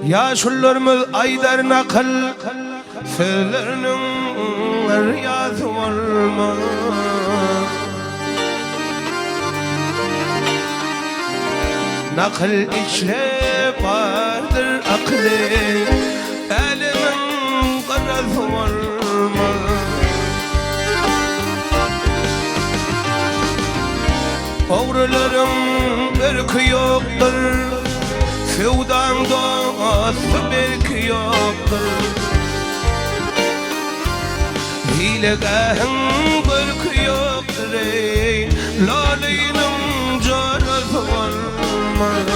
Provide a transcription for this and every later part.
Yaşullarımız aydar nakıl sözlerinin riyazı olmaz. Nakıl içle vardır aklı, elimin karazı olmaz. Oğruların ırkı yoktur, sevdan dostu belki yoktur. Hilegahın ırkı yoktur ey, laleyinin carası olmaz.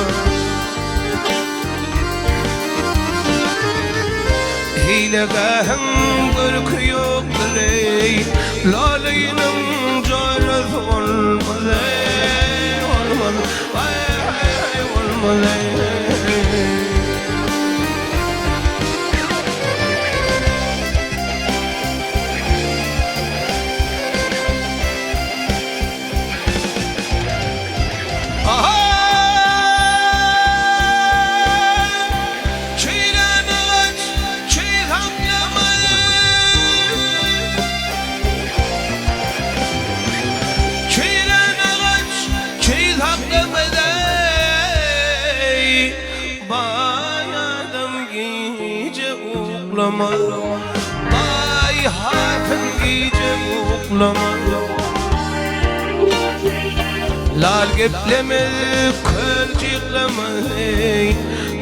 Hilegahın ırkı yoktur ey, laleyinin carası olmaz ey, olmaz ay olmaz ey. Ay hatın iyice uklama, lal gepleme kılcıklama,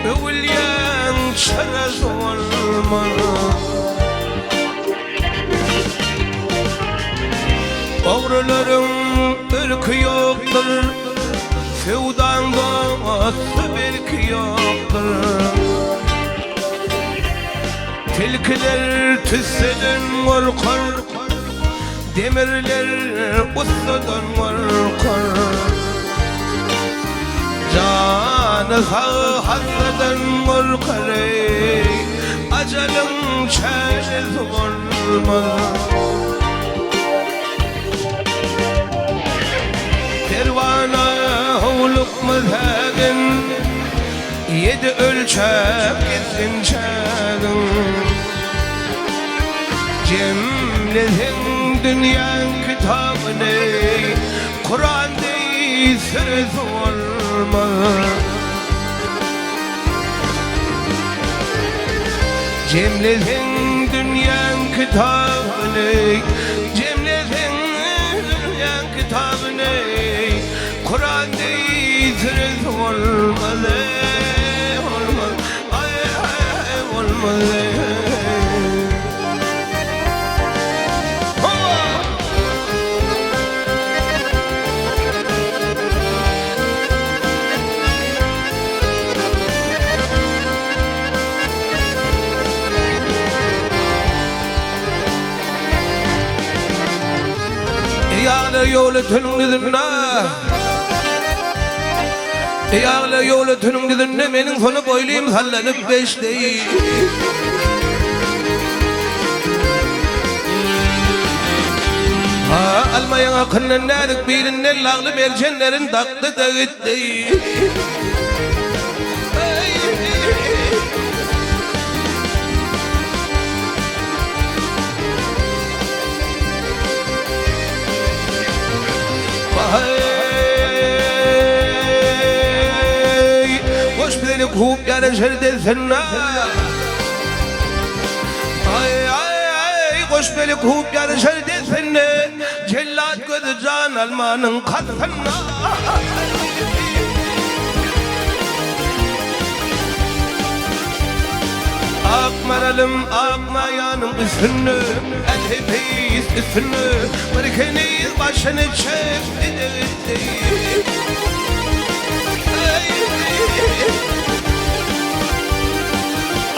övülyen çarası olma. Oğruların ırkı yoktur, sevdan dostu belki yoktur. Tilkiler tüsseden korkar, demirler ustadan korkar. Canı sağ hastadan korkar ey, acelin çaresi olmaz. Pervana huluk mızhagın, yedi ölçep gitsin çağın. Cemletin dünyanın kitabını, Kur'an değil sırası olmaz. Cemletin dünyanın kitabını, Cemletin dünyanın kitabını, Kur'an değil sırası olmaz. Olmaz, ay olmaz. Yağlı yolu tünün gidinne, yağlı yolu tünün gidinne, benim sonu boyluyum sallanıp beşteyi. Almayan akının nedik birinin lağlı mercenlerin daktı da gitti. Hoş beni kup yarışır desin. Hoş beni kup yarışır desin. Cellat gözü can almanın katına. Akmaralım akmayanın üstünü, elhepeyiz üstünü, bırkeniz başını çekti.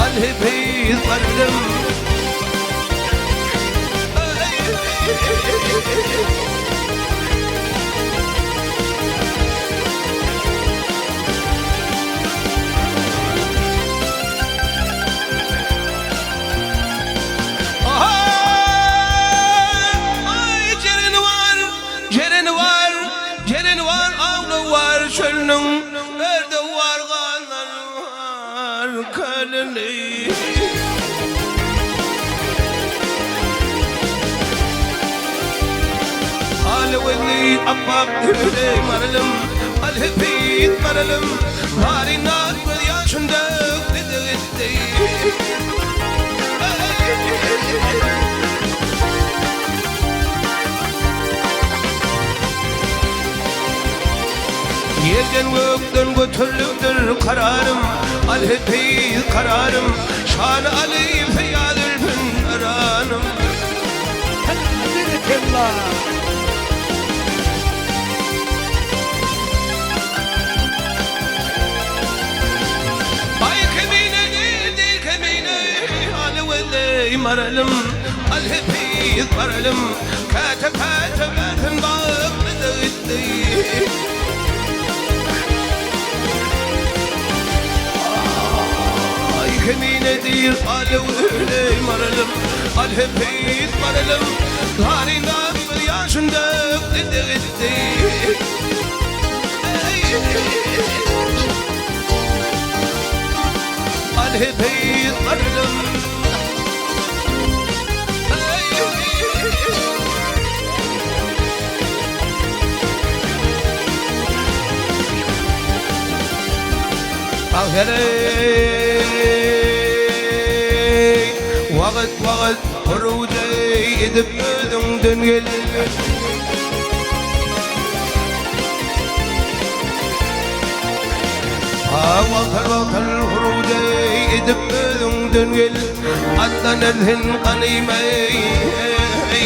Elhepeyiz vardım. Ceren var, ağlı var, çölünün nerede var kanlar var. كالني واللي أباك هدي مرلم الهبيت مرلم هاري نار ويا شندق تدغدي يلدن وقدن وتلقدر قرارم الهبيت قرارم شان علي في هذا الفن أرانم حمدك الله مرلم الهبيد مرلم كاتب تنضاق بدغدي كمين دير قالوا لي مرلم الهبيد مرلم هاري نار يا شندق بدغدي الهبيد مرلم وقت خروجي يدبدن دنيل وقت خروجي يدبدن دنيل أدن الهن قنيمي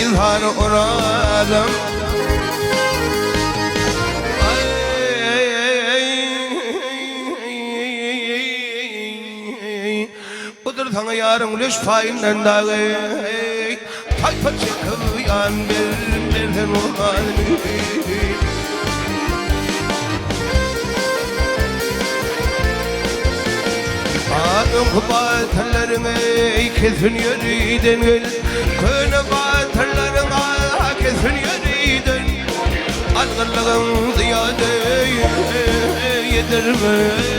يظهر أرادم ثنا يارم ليش فاين ننداغي فاي فتشكو يان بيل نورمالي آدم خبات هلرمي كثن يريدن كن بات هلرمي كثن يريدن الغلغم زيادة يدرمي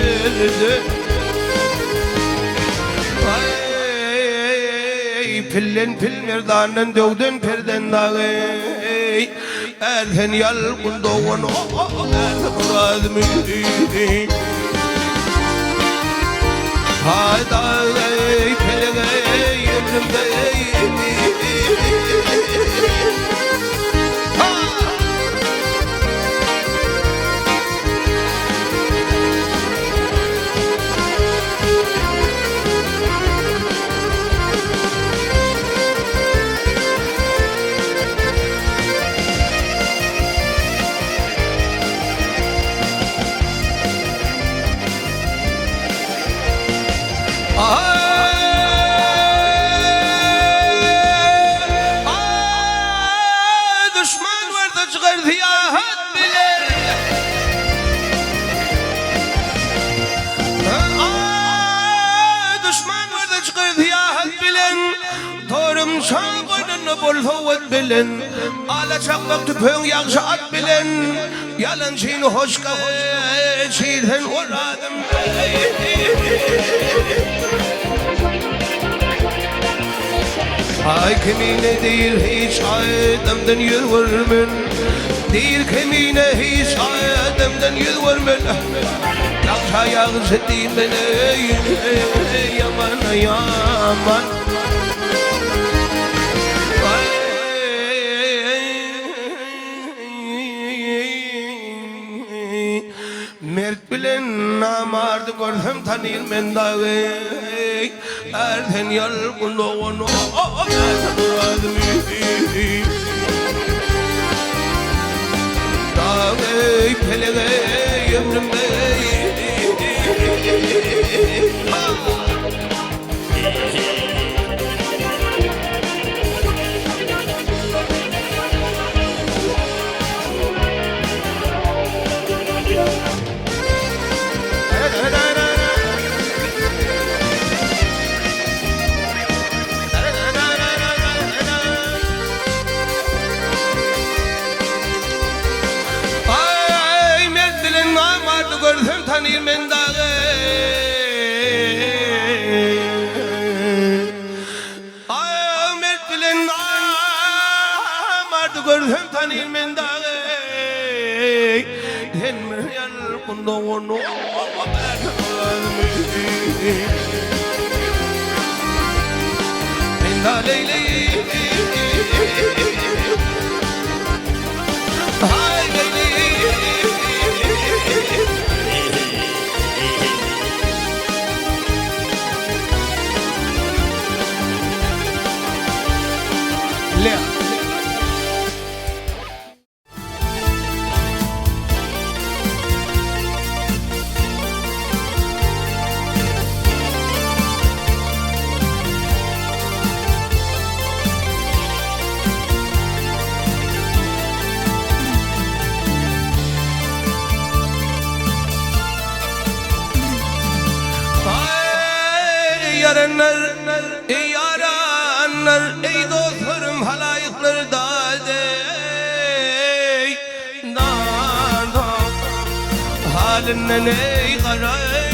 فلن في المردان دودن فردن داغي أرهن يلقن دون أرهن مي هاي داغي فلغي يبرم داغي دشمن وردش غير ذياهات بلين دشمن وردش غير ذياهات بلين دورم شاقن النبول فوت بلين على شقق تبهن يغشعت بلين يالن شين هشكا شيدهن ورادم هاي كمينة دير هيش عادم دن يدور من دير كمينة هيش عادم دن يدور من يغشى يغشتي من يمن يمن مرد بلن نامارد قرثم تنير من داوي أرثن يلقن دون داوي فلغي يمن تنير من داغي no no inda leyli hay leyli لا yaranlar ey dostlarım halayıklar dade nana halinden ey karay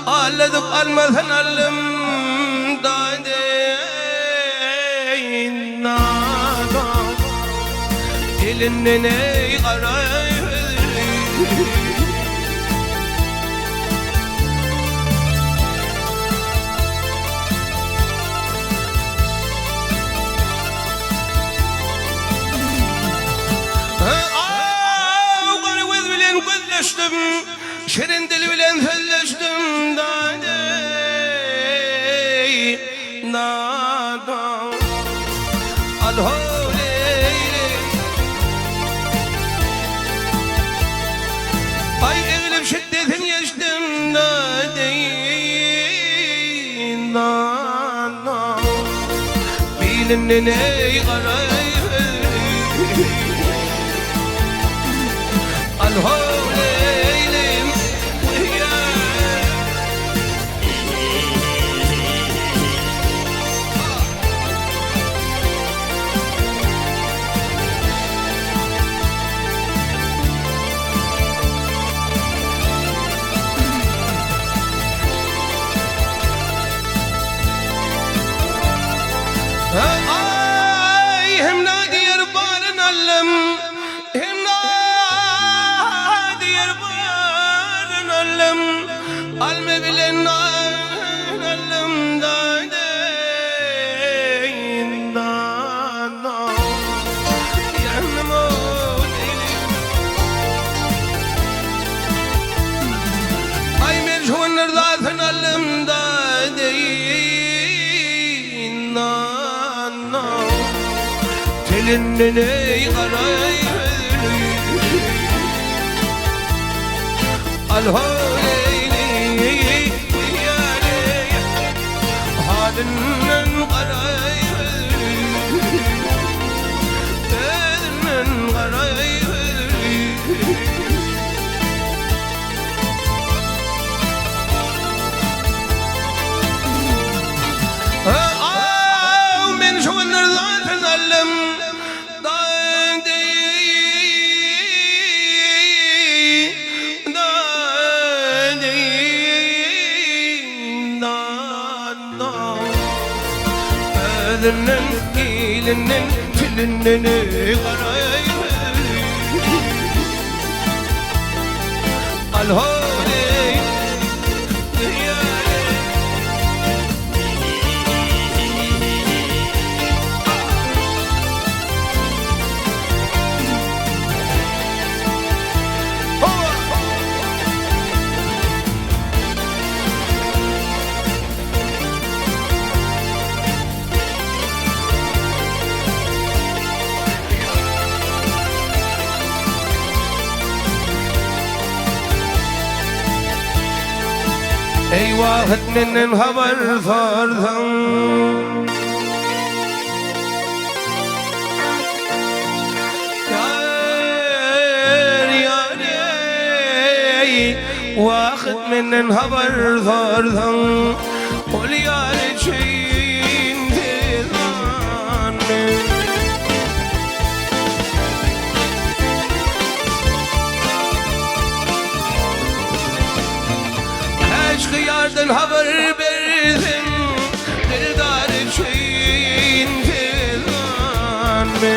ağladım almadan alım dade nana elinden ey karay şirin dil bilen felleştim dadey nada alholeyli ay evlim şiddetin geçtim dadey nada bilinin ey karay alholeyli ay hem nadir barın allım hem nadir barın allım alme bilen allım dadeyin dana yanım o değilim ay merhuner zaten allım dadeyin dana telinden ey karay alholeyli halinden karay elinden karay men şu günler zaten alım Elinin, ilinin, tilinin karay alholey ey vahet menden haber sorsan yar ey vahet menden haber sorsan ol yar için tezane yardan haber verdim dildar için tezane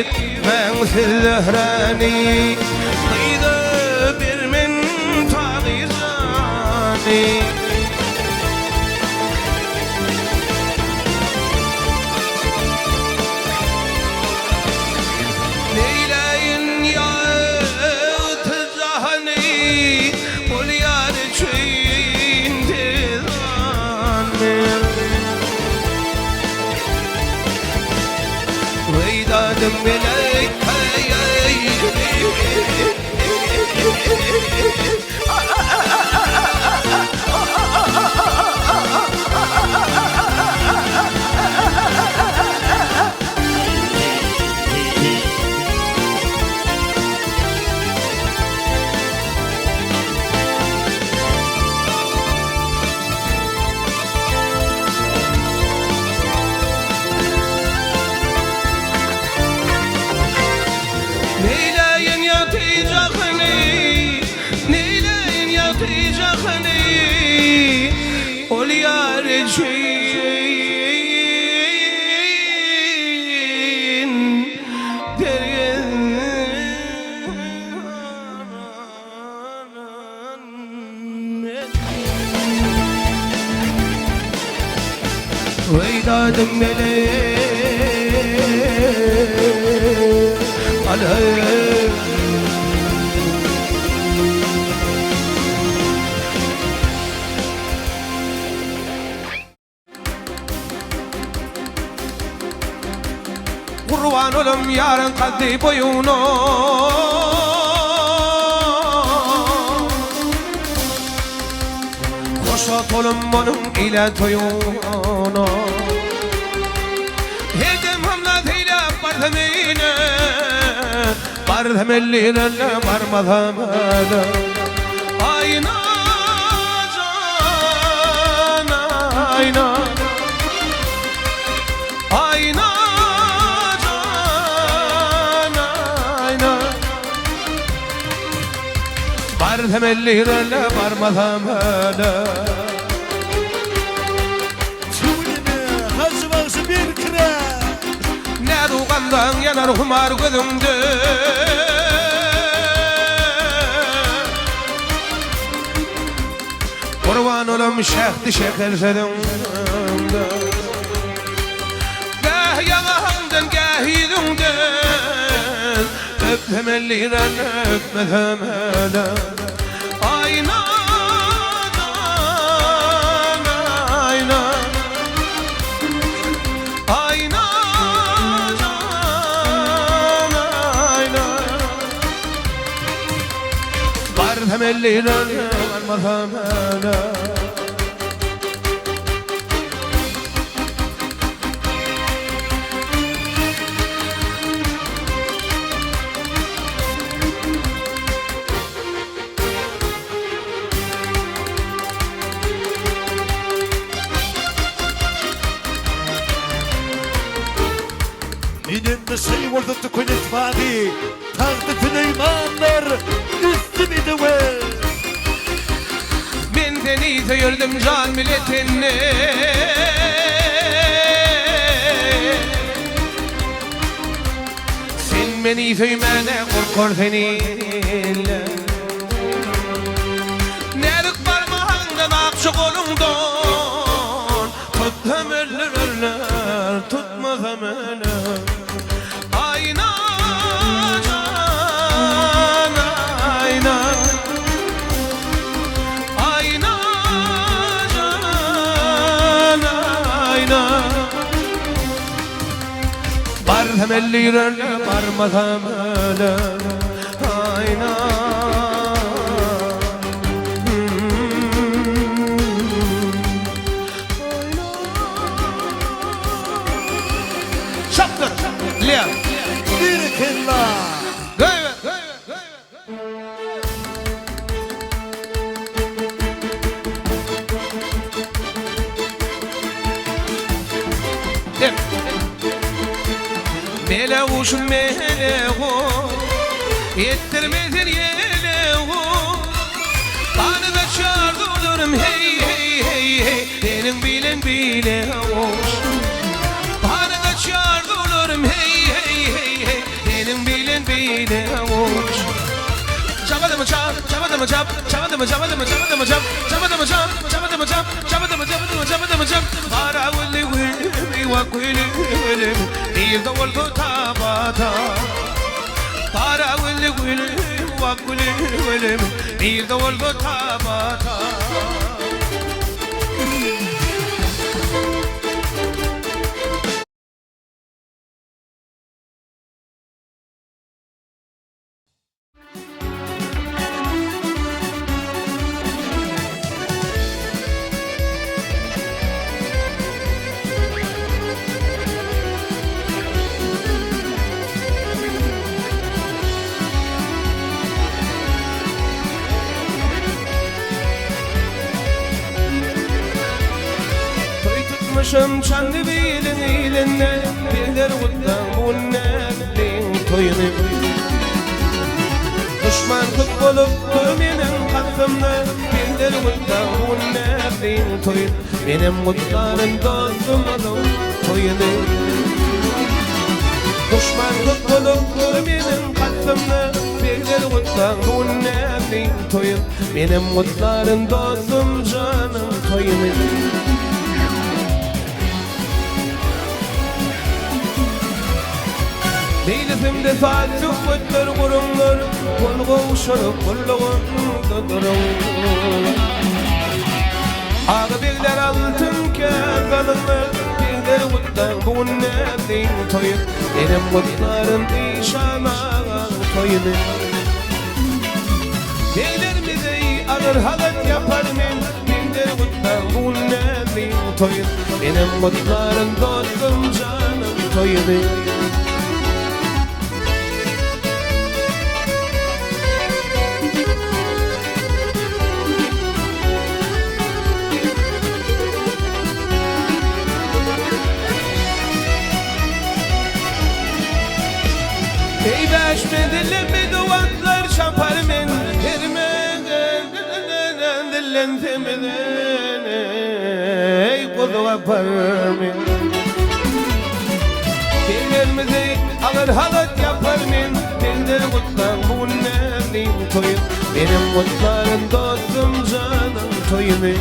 ben silhrani Kıydı bir min tağizani Leyleyin yağıt cahani Ol yar çöyin tezani Veydadım bilek Neyleyin yatacakni Neyleyin yatacakni Ol yar çöyin Veydadım melek Aleyh Kurban olum yarın kaddi boyunu Koşat olum onun ile toyunu Hedim hamladiyle bardamine Bardamelliyle barmadamele Ayna can ayna Ayna can ayna Bardamelliyle barmadamele Bir kire Ne duğandan yanar humar gözümde Kurban olum şehdi şeker sedimde Gah yanağımdan gah yüzümden Öptem elliren öpmesem hele Ayna ayna Ayna can ayna Barhem elliren varmasam hele Minin mesai vurdu tukunet vadi Tağdı Süleymanlar üstümü de ver Ben seni sevdim can milletini Sen beni sevmene korkor seninle Nerik parmağından akşı kolundan Tuttum eller tutmasam eller Ayna can ayna Ayna can ayna Barhem elliren barmasam ele Ayna Şaptır Liam Bir killa Gayve Meleğuş meleğu Yettirmezin yeleğu Kanı da çağırdı olurum hey hey hey hey Benim bilen bileğuş Kanı da çağırdı olurum hey hey hey hey Tutmuşum çandı bilin ilinle Bilir kutlan bunnetlin toyunu Düşman kut bolup menin kalbimde Bilir kutlan bunnetlin toyun Benim kutlarım dostumun toyunu Düşman kut bolup menin kalbimde Bilir kutlan bunnetlin toyun Benim kutlarım dostum canım toyunu Değilizimde saat sükkütler kurumlar Kulgu şarıp kulluğun durun Ağı biller altın kâzalınlar Biller kuttan bu netin toyun Benim kutlarım işanağın toyunu Beylerimize ağır halat yapar men Biller kuttan bu netin toyun Benim kutlarım dostum canım toyunu Beşmedilim duvatlar çapar men Hermeden dillen temeden Ey kudu apar men Dillerimizi ağır halat yapar men Dildir kutlan bu netin toyun Benim kutlarım dostum canım toyunu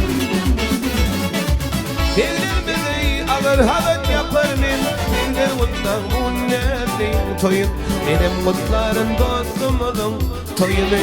Dillerimizi ağır halat yapar men Dildir kutlan bu netin toyun Benim kutlarım dostumun toyunu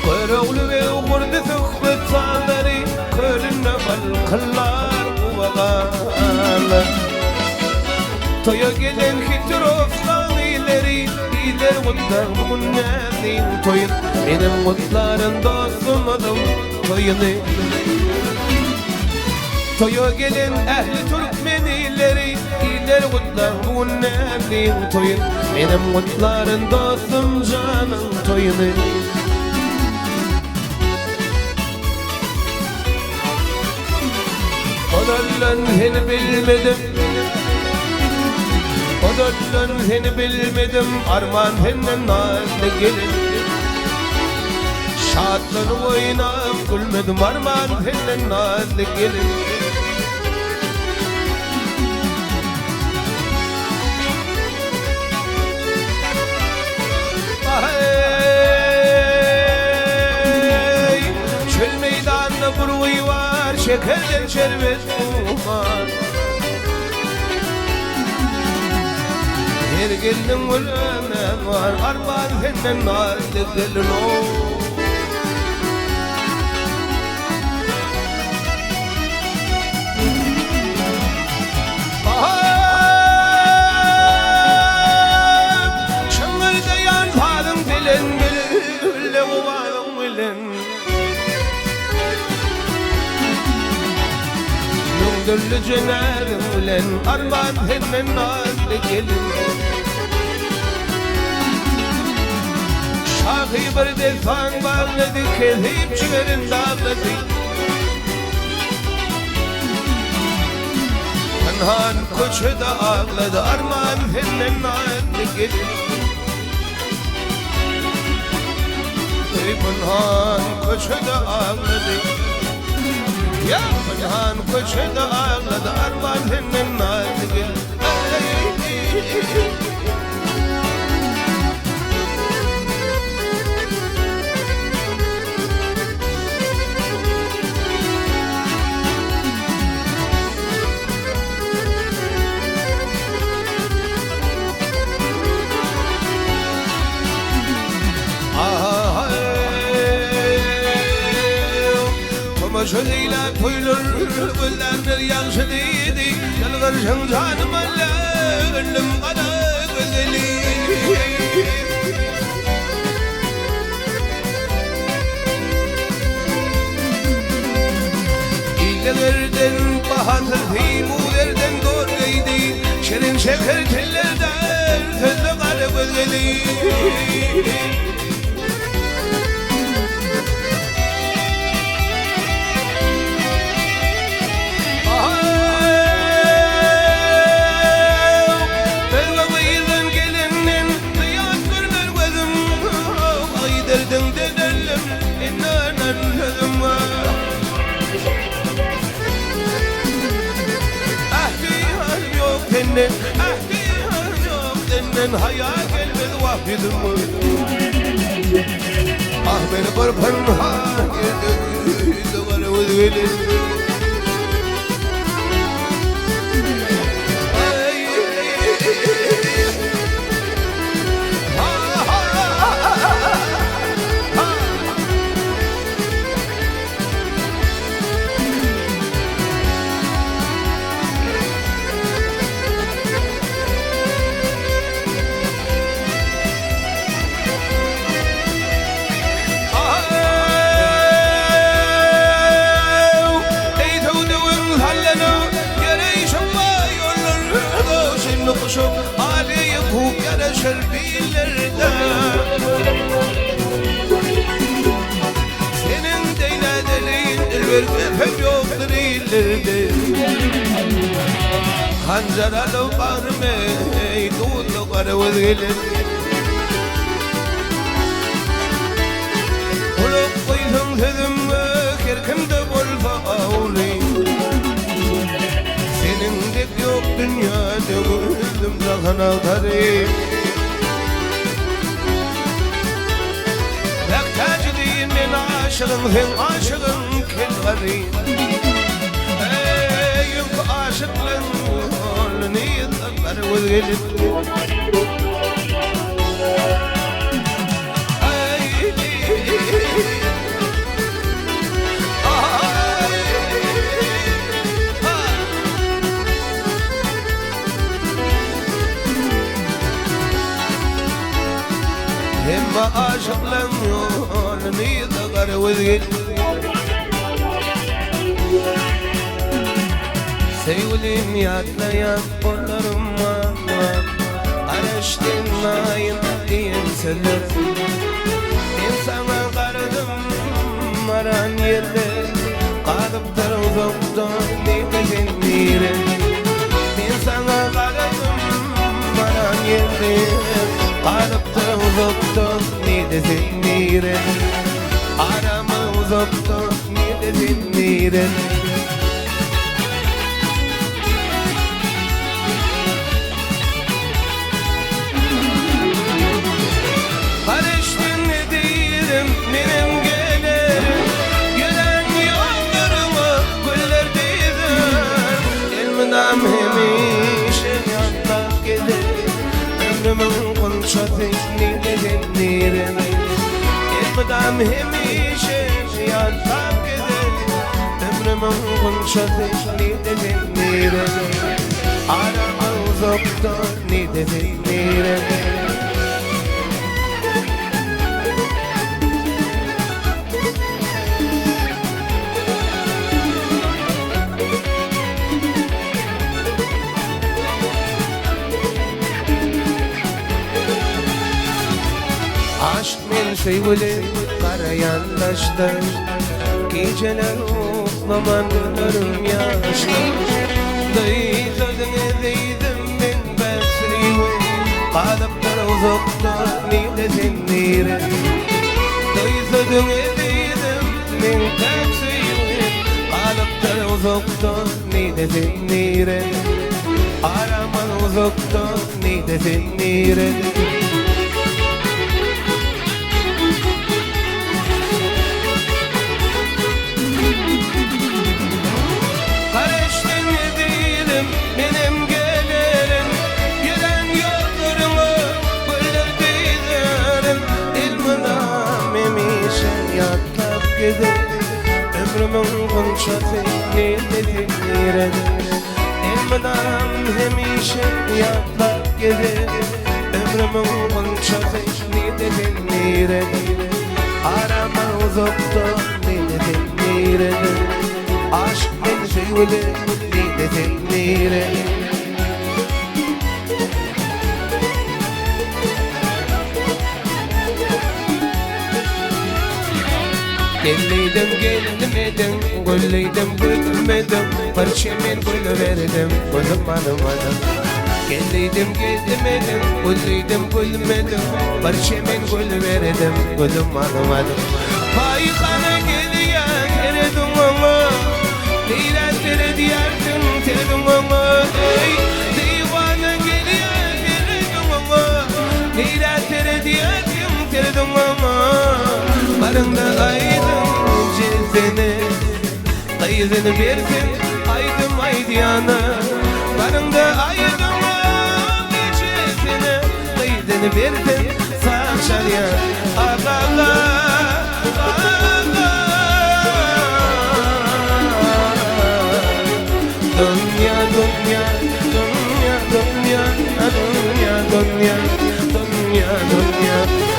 Kırıvlı ve uğurdu tıklı sandari Kırınna balkıllar uvağalar Toya gelen hitroftan ileri Gider kutlar bu netin toyun Benim kutlarım dostumun toyunu Toya gelen ehli Türkmenileri Gider kutlar bu netin toyun Benim kutlarım dostum canım toyunu Odallan seni bilmedim Odallan seni bilmedim Arman senden nazlı gelin Şadlanıp oynayıp gülmedim Arman senden nazlı gelin Çöl meydanına burguyu var Şekerden şerbet kumar Her gelin ölümen var Arman senden nazlı gelin Çangırdayan padın bilen Gülle uvalın bilen Nungdurlu cenarım bilen Arman senden nazlı gelin Şahı bir defan bağladı Kezip çıkarın dağladı Kanhan koçu da ağladı Arman senden nazlı gelin Pınhan köşede ağladı Ya pınhan köşede ağladı Arvalinin nazik Şöyle toylar güller yaxşı deydi Yalvarışın canım Allah Gönlüm kana güzeli İllerden bahatır himulerden doğruydu Şirin şeker tillerden Tözlü kana güzeli Hayal gelmedi vahdedim Ah beni barpan ha Yüzü var özgeli Şerbilerde Senin deynedeliğin elver efem yoktur illerde Hanzaralı barme Tuğlu karı özgelir Ulup koydum sözüm Kerkimde bol fauli Senin de yok dünyada Gözüm sakana tarih من عاشق فين عاشق كل غريب يبقى عاشق لني يتذكر وذلك ما عاشق لني يتذكر وذلك Sevgilim yatla yat kollarıma Araştın ayın diyen seller Ben sana kardım aran yerde Kalıptır uzakta nefesin mire Ben sana kardım aran yerde Kalıptır uzakta nefesin mire Arama uzakta nefesin mire Benim gelen yollarıma güller değdim Elmedam hemişe yanlar gelir Ömrümün konuşatını dedenlerim Elmedam hemişe yanlar gelir Ömrümün konuşatını dedenlerim Arama uzakta ne dedenlerim Aşk bir sevgili karayanlaştı Geceler uğlamalarım yaşlı Dıyladın edeydim ben besrivi Kalıptır uzakta nidesin nire Koysadın edeydim min taksiyim Kalıp da uzakta nidesin nire Araman uzakta nidesin nire Karıştın edeydim benim gelirim Gelen yollarımı bölürdüydüm İlmına memişen yatlap giderim Ömrümün konuşası nidesin İlmınam hemişe yatlap giderim Ömrümün konuşası nidesin nire Arama uzakta nidesin nire Aşk en şeyle nidesin nire Geleydim gelmedim, güleydim gülmedim Parçemin gülü verdim, gülüm alamadım Geleydim gelmedim, güleydim gülmedim Parçemin gülü verdim, gülüm alamadım Paykana geliyen teredum onu Leyla teredi yardım teredum onu Divana geliyen teredum onu Leyla teredi yardım teredum onu Barında aydın cezene Kayızını verdin aydım aydiyana Barında aydın cezene Kayızını verdin saçarya Ağala Dünya dünya dünya dünya dünya dünya dünya dünya dünya dünya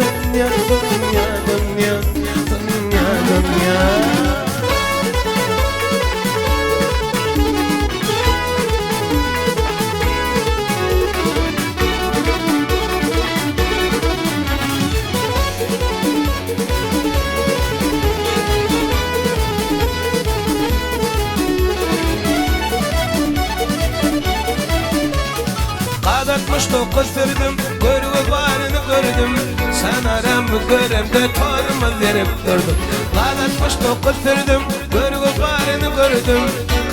Dünya, dünya, dünya, dünya, dünya Kadatmış dokuz sürdüm, görüp varını gördüm Sen aramı göremde torma verip durdum Kadatmış dokuz sürdüm, görüp varını gördüm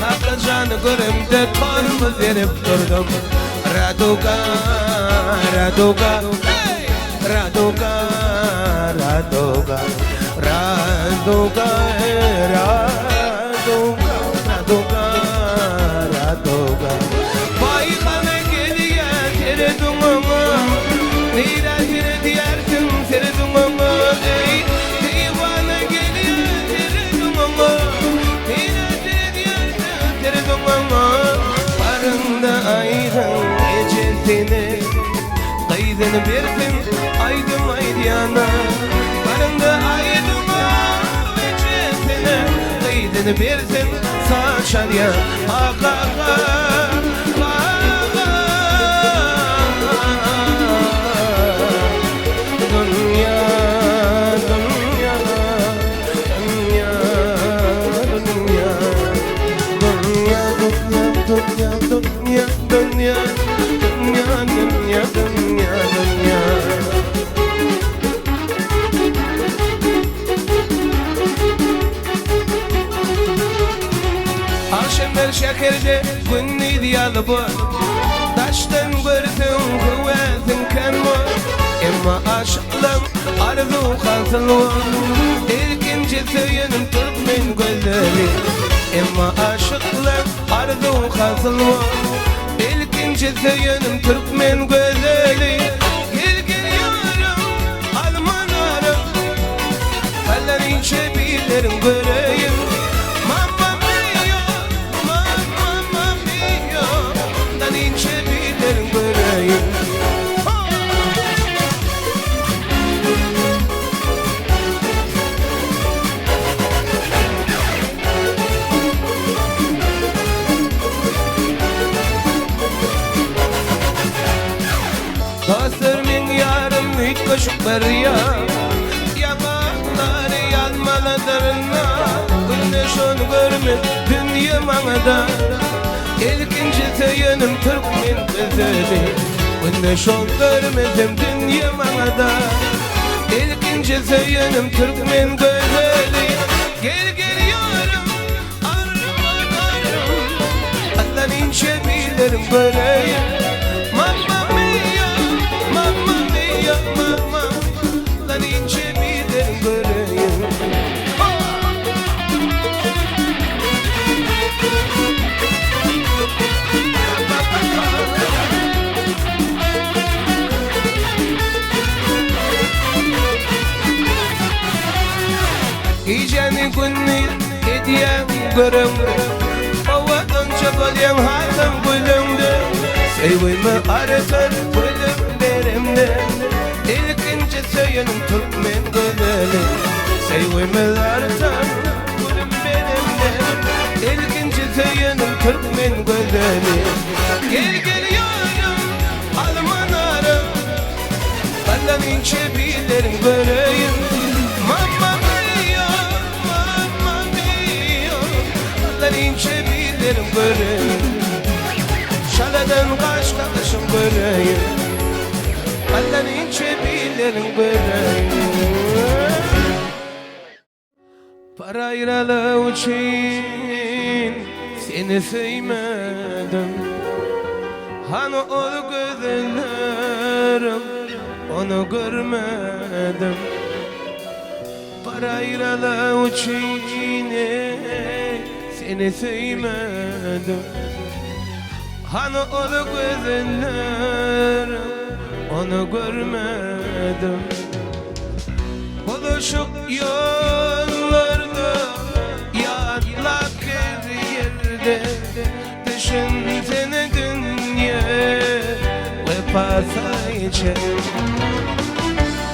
Kaplancanı göremde torma verip durdum Raduga, raduga, raduga, raduga Raduga, raduga, raduga, raduga Paykana geliyen teredum onu Leyla teredi yardım teredum onu Divana geliyen teredum onu Leyla teredi yardım teredum onu Barında aydın ecetine Kaydını verdin aydım aydiyana Barında aydın ecetine Kaydını verdin saçarya Ağağa Dünya, dünya, dünya, dünya, dünya, dünya Akşamlar şekerde günlü diyalı bu Taştan gördüm kuvvetin kanma Ama aşıklam arzu kalsın İlkinci söyünüm Türkmen gözleri Ama aşıklam arzu kalsın İlkinci söyünüm Türkmen gözleri Gel gel yarım Alman arım Kallerin şebilerin göreyim Mamma mia, mamma mia Danin şebilerin göreyim Dostlarımın yarım hiç koşup ya Yalanları yanmalıdırına Güneş onu görmek dünya manada İlkinci söyünüm Türkmen güzeli Güneş ol görmedim dünyama da. İlkinci Zeynep Türkmen güzeli. Gel gel yarım arım arım. Allah'ın ince bilirim göreyim. Mamma mia, mamma mia, mamma. Allah'ın ince bilirim göreyim. İcani günni hediyem görümde. Ovadan çabalıyam hatam gülümde. Sevimi arasar gülümlerimde. İlkinci Zeynep Türkmen güzeli. Sevimi arasar gülümlerimde. İlkinci Zeynep Türkmen güzeli. Gel gel yarım almanarım. Allah'ın ince bilirim göreyim. Mamma mia, mamma mia. Allah'ın ince bilirim göreyim. Şaladan kaç kakışım göreyim. Allah'ın ince bilirim göreyim. Parayla için seni sevmedim. Hani o gözlerim onu görmedim. Parayla için seni sevmedim. Hani o gözlerim onu görmedim. Buluşup yollarda yatlak her yerde. Düşün seni dünya ve pasa içer.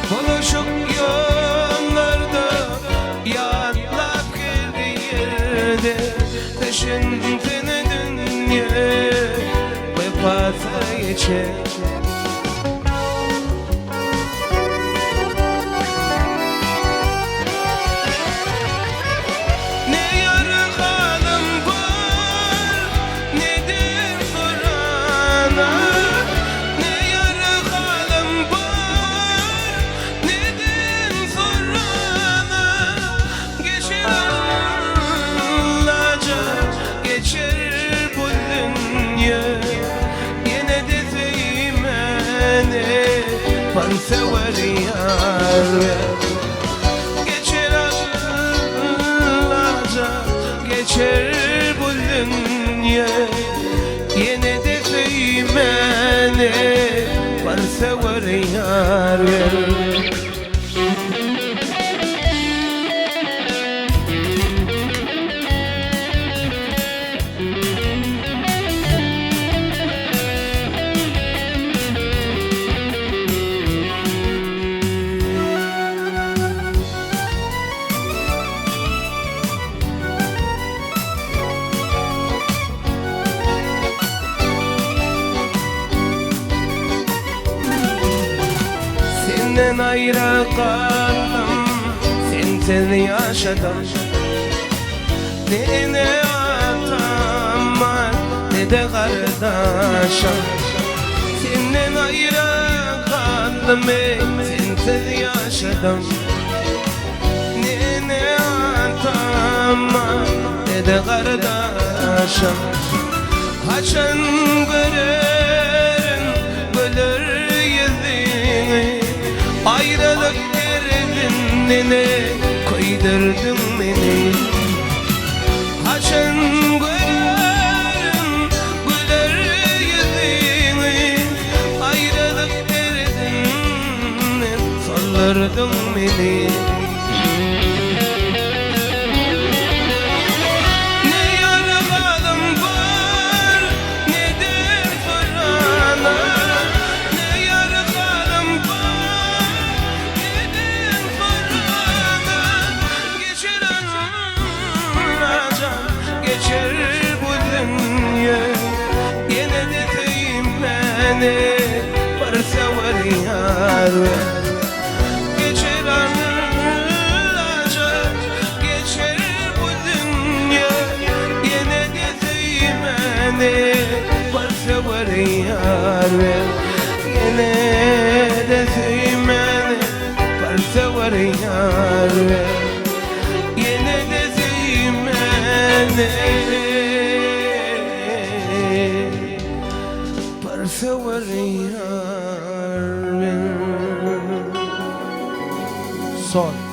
Buluşup yollarda yatlak her yerde. Düşün seni dünya ve pasa içer. Sever yar geçer ağlarca geçer bu dünya yine de sevmeni ben sever yar. Senden ayrı kaldım, sensiz yaşadım. Ne atam var, ne de kardeşim. Senden ayrı kaldım, sensiz yaşadım. Ne atam var, ne de kardeşim. Haçan görerim, gülür yüzünü. Ayrılık derdine koydurdun beni. Haçan görerim güler yüzünü. Ayrılık derdine sallardın beni. Sever yar geçer anılacak geçer bu dünya yine de sevmeni var sever yar Yine de sevmeni Perseveriyar Yine de sevmeni Perseveriyar Son.